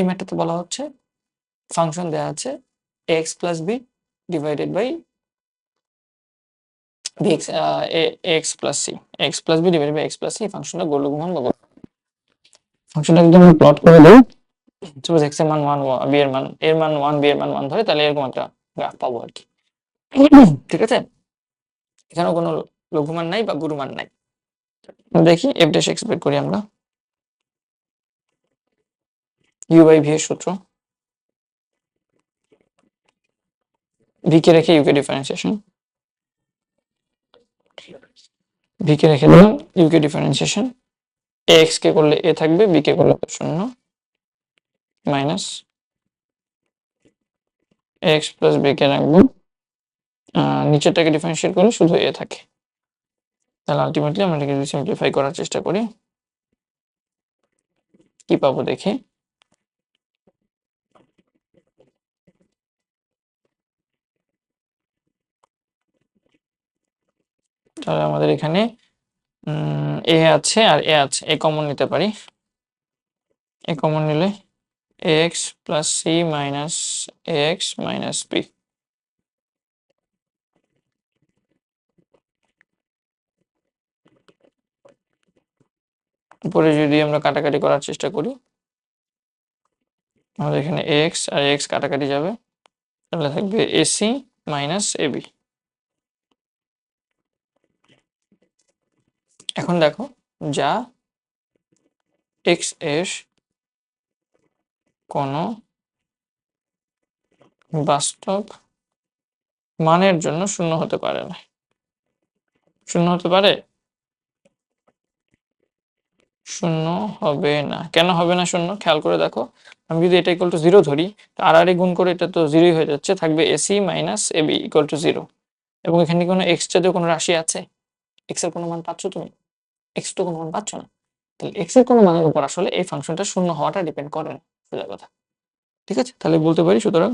এই ম্যাথটাতে বলা হচ্ছে ফাংশন দেওয়া আছে ax plus B divided by bx ax plus C x plus B divided by x plus C ফাংশনটা গোলকমান বা ফাংশনটা যদি আমরা প্লট করে দেই, সাপোজ x এর মান 1 বি এর মান 1 বি এর মান 1 ধরে, তাহলে এরকম একটা গ্রাফ পাবো আর কি। ঠিক আছে, এখানেও কোনো লঘুমান নাই বা গুরুমান নাই। দেখি f ড্যাশ x বের করি আমরা। u বাই v এর সূত্র, v কে রেখে u কে ডিফারেন্সিয়েশন, v কে রেখে দিলাম u কে ডিফারেন্সিয়েশন, ax কে করলে a থাকবে, b কে করলে 0 মাইনাস ax প্লাস b কে রাখবো, নিচেরটাকে ডিফারেন্সিয়েট করলে শুধু a থাকে। তাহলে আলটিমেটলি আমরা এটাকে যদি সিম্পলিফাই করার চেষ্টা করি, কি পাবো দেখি। তাহলে আমাদের এখানে এ আছে আর এ আছে, এ কমন নিতে পারি। এ কমন নিলে ax plus C minus ax minus B, উপরে যদি আমরা কাটাকাটি করার চেষ্টা করি, আমাদের এখানে ax আর ax কাটাকাটি যাবে, তাহলে থাকবে ac মাইনাস ab। এখন দেখো, যা x এর কোনো বাস্তব মানের জন্য শূন্য হতে পারে না। শূন্য হতে পারে? শূন্য হবে না। কেন হবে না শূন্য? খেয়াল করে দেখো, আমি যদি এটা ইকুয়াল টু 0 ধরি, আর আর গুণ করে এটা তো 0 হয়ে যাচ্ছে, থাকবে AC minus AB equal to 0। এবং এখানে কোনো এক্স জাতীয় কোনো রাশি আছে? এক্স এর কোনো মান পাচ্ছ তুমি? এক্স তো কোনো মান পাচ্ছ না। তাহলে এক্স এর কোনো মানের উপর আসলে এই ফাংশনটা শূন্য হওয়াটা ডিপেন্ড করে না, সোজা কথা। ঠিক আছে, তাহলে বলতে পারি সুতরাং